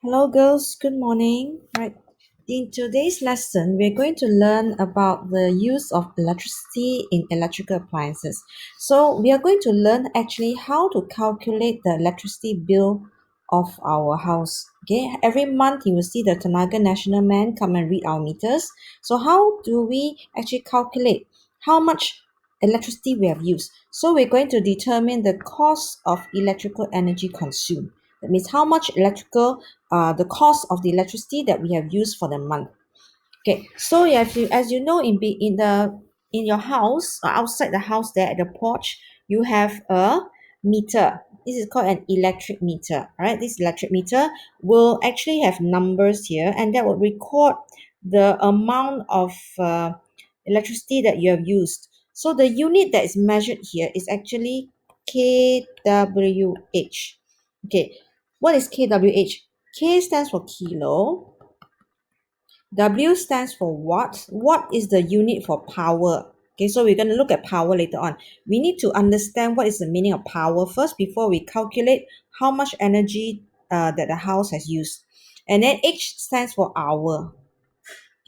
Hello, girls. Good morning. Right. In today's lesson, we're going to learn about the use of electricity in electrical appliances. So, we are going to learn actually how to calculate the electricity bill of our house. Okay. Every month, you will see the Tenaga National Man come and read our meters. So, how do we actually calculate how much electricity we have used? So, we're going to determine the cost of electrical energy consumed. That means how much the cost of the electricity that we have used for the month. Okay, so you have to, as you know, in your house or outside the house there at the porch, you have a meter. This is called an electric meter. All right, this electric meter will actually have numbers here, and that will record the amount of electricity that you have used. So the unit that is measured here is actually kWh. Okay, what is kWh? K stands for kilo. W stands for watt. Watt is the unit for power. Okay, so we're going to look at power later on. We need to understand what is the meaning of power first before we calculate how much energy that the house has used. And then H stands for hour.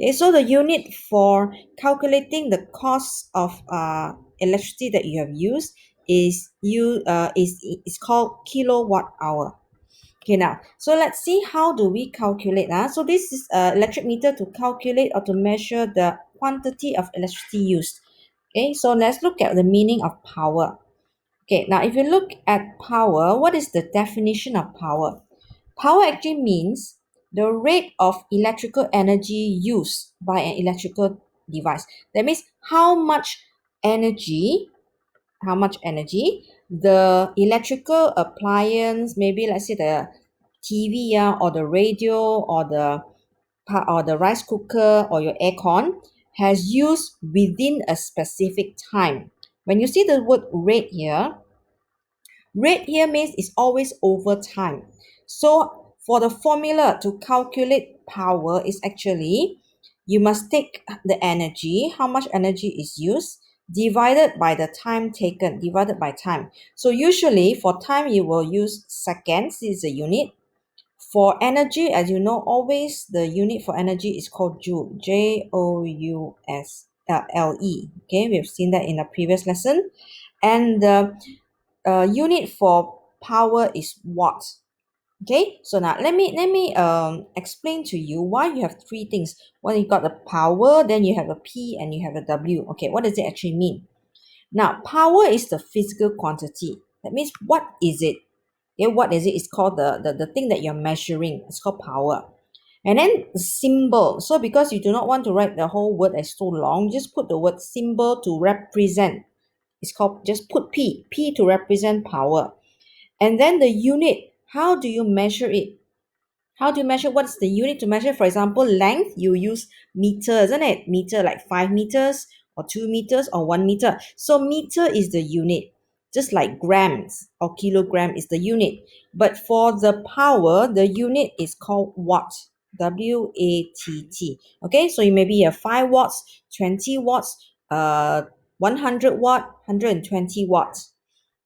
Okay, so the unit for calculating the cost of electricity that you have used is called kilowatt hour. Okay, now, so let's see how do we calculate. So this is an electric meter to calculate or to measure the quantity of electricity used. Okay, so let's look at the meaning of power. Okay, now if you look at power, what is the definition of power? Power actually means the rate of electrical energy used by an electrical device. That means energy how much energy the electrical appliance, maybe let's say the TV or the radio or the rice cooker or your aircon has used within a specific time. When you see the word rate here means it's always over time. So for the formula to calculate power is actually you must take the energy, how much energy is used, divided by the time taken, divided by time. So usually for time you will use seconds, this is a unit. For energy, as you know, always the unit for energy is called joule, Joule. Okay, we've seen that in the previous lesson. And the unit for power is watt. Okay, so now let me explain to you why you have three things. Well, you got the power, then you have a P, and you have a W. Okay, what does it actually mean? Now, power is the physical quantity. That means what is it? Okay, what is it? It's called the thing that you're measuring. It's called power. And then the symbol. So because you do not want to write the whole word as so long, just put the word symbol to represent. It's called, just put P. P to represent power. And then the unit. How do you measure it? How do you measure? What's the unit to measure? For example, length, you use meter, isn't it? Meter like 5 meters or 2 meters or 1 meter. So meter is the unit, just like grams or kilogram is the unit. But for the power, the unit is called watt, W-A-T-T. Okay, so you maybe have 5 watts, 20 watts, 100 watt, 120 watts.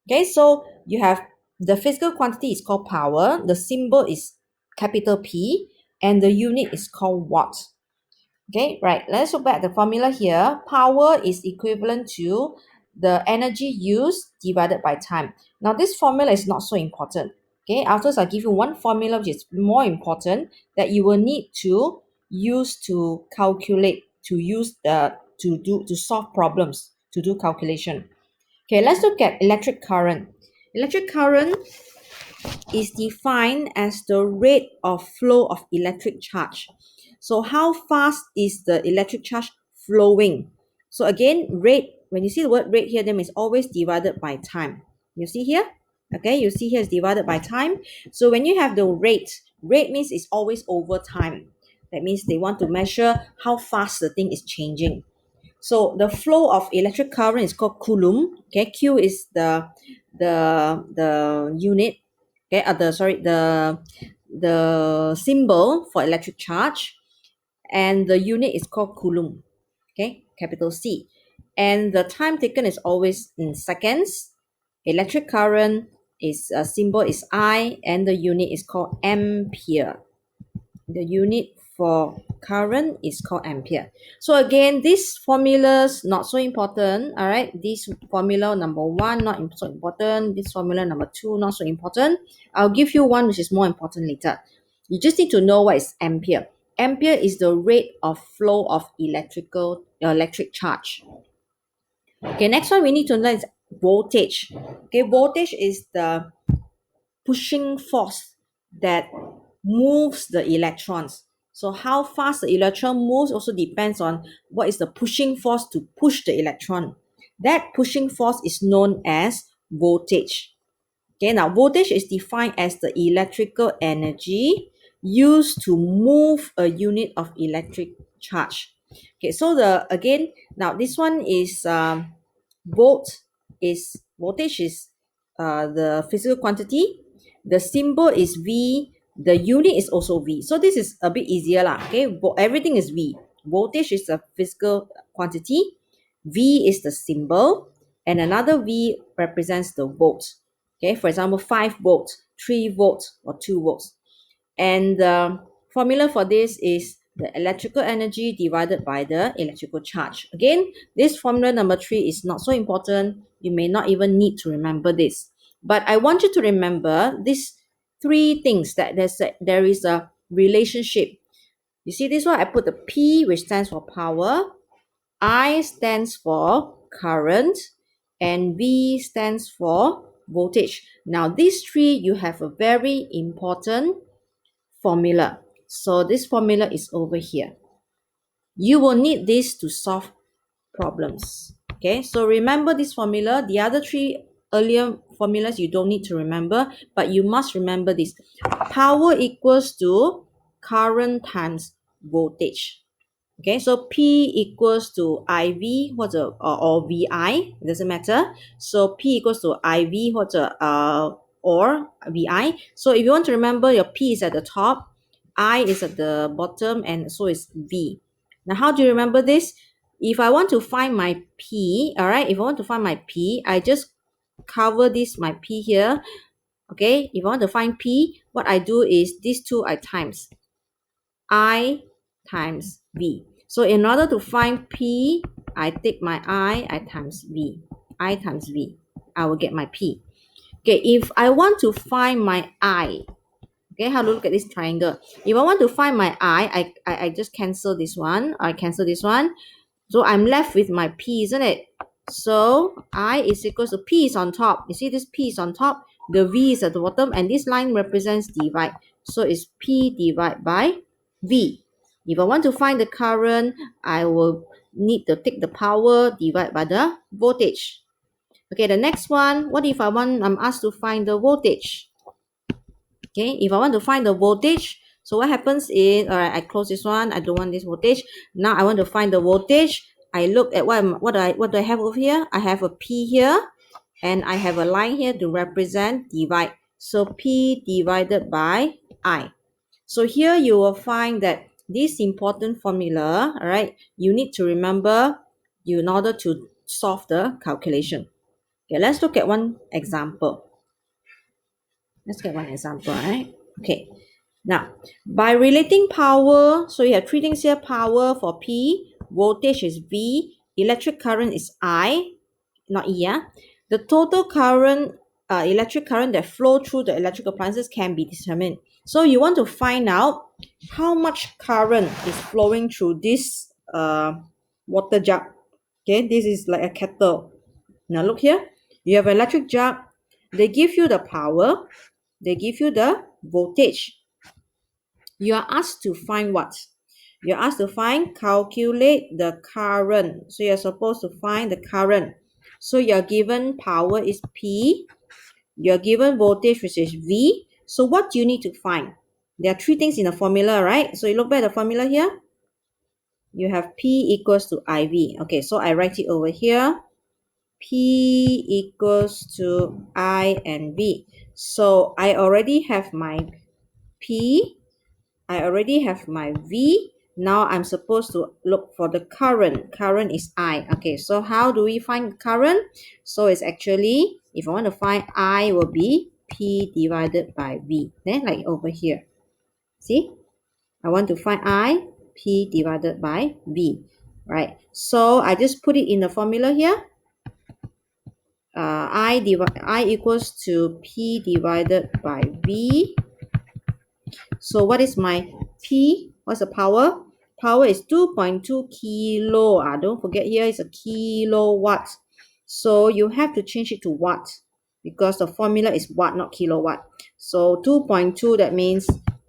Okay, so you have the physical quantity is called power, the symbol is capital P, and the unit is called watt. Okay, right. Let's look back at the formula here. Power is equivalent to the energy used divided by time. Now, this formula is not so important. Okay, afterwards I'll give you one formula which is more important that you will need to use to calculate, to solve problems, to do calculation. Okay, let's look at electric current. Electric current is defined as the rate of flow of electric charge. So how fast is the electric charge flowing? So again, rate, when you see the word rate here, then it's always divided by time. You see here? Okay, you see here is divided by time. So when you have the rate means it's always over time. That means they want to measure how fast the thing is changing. So the flow of electric current is called coulomb. Okay, Q is the unit. Okay, the symbol for electric charge, and the unit is called coulomb. Okay, capital C, and the time taken is always in seconds. Electric current is symbol is I, and the unit is called ampere. The unit for current is called ampere. So again, these formulas not so important. All right, this formula number one not so important. This formula number two not so important. I'll give you one which is more important later. You just need to know what is ampere. Ampere is the rate of flow of electric charge. Okay, next one we need to learn is voltage. Okay, voltage is the pushing force that moves the electrons. So how fast the electron moves also depends on what is the pushing force to push the electron. That pushing force is known as voltage. Okay, now voltage is defined as the electrical energy used to move a unit of electric charge. Okay, so the again now this one is voltage is the physical quantity. The symbol is V. The unit is also V. So this is a bit easier lah. Okay, everything is V. Voltage is the physical quantity. V is the symbol, and another V represents the volt. Okay, for example, 5 volts, 3 volts, or 2 volts. And the formula for this is the electrical energy divided by the electrical charge. Again, this formula number 3 is not so important. You may not even need to remember this. But I want you to remember these 3 things that there is a relationship. You see this one? I put the P, which stands for power. I stands for current, and V stands for voltage. Now, these 3, you have a very important formula. So this formula is over here. You will need this to solve problems. Okay, so remember this formula. The other 3 earlier formulas you don't need to remember, but you must remember this. Power equals to current times voltage. Okay, so P equals to IV 或者 VI, it doesn't matter. So P equals to IV 或者 or VI. So if you want to remember, your P is at the top, I is at the bottom, and so is V. Now, how do you remember this? If I want to find my P, all right, if I want to find my P, I just cover this, my P here. Okay, if I want to find P, what I do is these two I times. I times V. So in order to find P, I take my I times V. I times V. I will get my P. Okay, if I want to find my I, okay, how to look at this triangle? If I want to find my I just cancel this one. I cancel this one. So I'm left with my P, isn't it? So I is equals to P is on top. You see this P is on top. The V is at the bottom, and this line represents divide. So it's P divided by V. If I want to find the current, I will need to take the power divided by the voltage. Okay, the next one, what if I'm asked to find the voltage? Okay, if I want to find the voltage, so what happens is, all right, I close this one. I don't want this voltage. Now I want to find the voltage. I look at what do I have over here? I have a P here, and I have a line here to represent divide. So P divided by I. So here you will find that this important formula, all right, you need to remember in order to solve the calculation. Okay, let's look at one example. Let's get one example, right? Okay. Now, by relating power, so you have 3 things here. Power for P, voltage is V, electric current is I, not E, yeah? The total current, electric current that flow through the electrical appliances can be determined. So you want to find out how much current is flowing through this water jug. Okay, this is like a kettle. Now look here. You have an electric jug. They give you the power. They give you the voltage. You are asked to find what? You're asked to calculate the current. So you're supposed to find the current. So you're given power is P. You're given voltage, which is V. So what do you need to find? There are 3 things in the formula, right? So you look back at the formula here. You have P equals to IV. Okay, so I write it over here. P equals to I and V. So I already have my P. I already have my V. Now I'm supposed to look for the current. Current is I. Okay, so how do we find current? So it's actually, if I want to find I, will be P divided by V. Then like over here. See? I want to find I, P divided by V, right? So I just put it in the formula here. I equals to P divided by V. So what is my P? What's the power? Power is 2.2 kilo. Don't forget here is a kilowatt. So you have to change it to watt because the formula is watt, not kilowatt. So 2.2, that means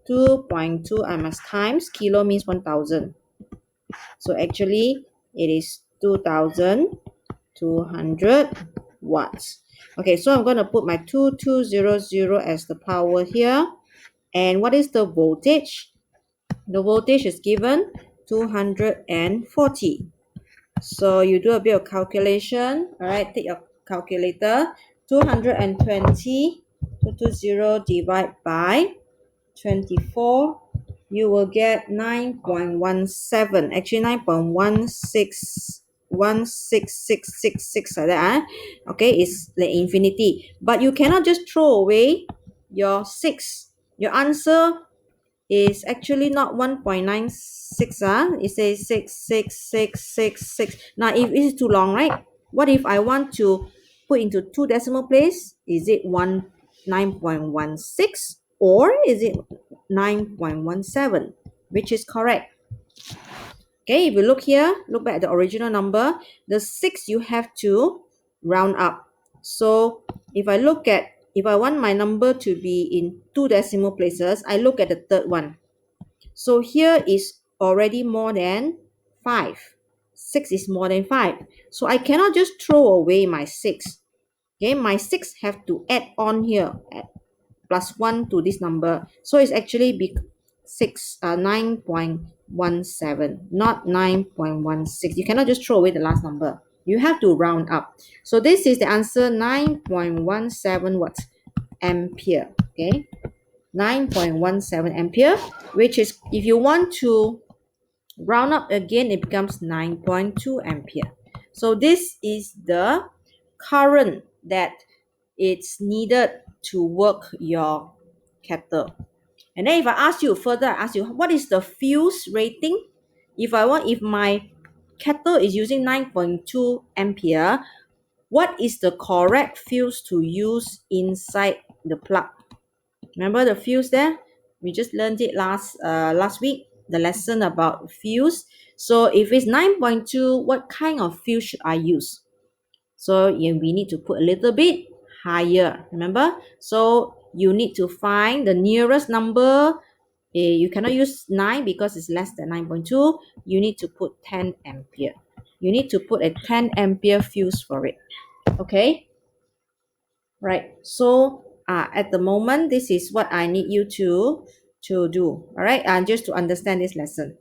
2.2 I must times. Kilo means 1,000. So actually it is 2,200 watts. Okay, so I'm going to put my 2200 as the power here. And what is the voltage? The voltage is given 240. So you do a bit of calculation. All right, take your calculator. 220 divide by 24, you will get 9.17. Actually 9.16666 like that. Okay, it's the infinity. But you cannot just throw away your 6. Your answer is actually not 1.96. It says 66666. Now if it is too long, right? What if I want to put into 2 decimal place? Is it 9.16 or is it 9.17? Which is correct? Okay, if you look here, look back at the original number, the 6 you have to round up. So if I want my number to be in 2 decimal places, I look at the third one. So here is already more than 5. 6 is more than 5. So I cannot just throw away my 6. Okay, my 6 have to add on here, plus 1 to this number. So it's actually 9.17, not 9.16. You cannot just throw away the last number. You have to round up. So this is the answer, 9.17 what? Ampere. Okay, 9.17 ampere, which is, if you want to round up again, it becomes 9.2 ampere. So this is the current that it's needed to work your kettle. And then if I ask you further, I ask you, what is the fuse rating? If my kettle is using 9.2 ampere, what is the correct fuse to use inside the plug? Remember the fuse there? We just learned it last week, the lesson about fuse. So if it's 9.2, what kind of fuse should I use? So we need to put a little bit higher, remember? So you need to find the nearest number. You cannot use 9 because it's less than 9.2. You need to put 10 ampere. You need to put a 10 ampere fuse for it. Okay? Right. So at the moment, this is what I need you to do. All right. And just to understand this lesson.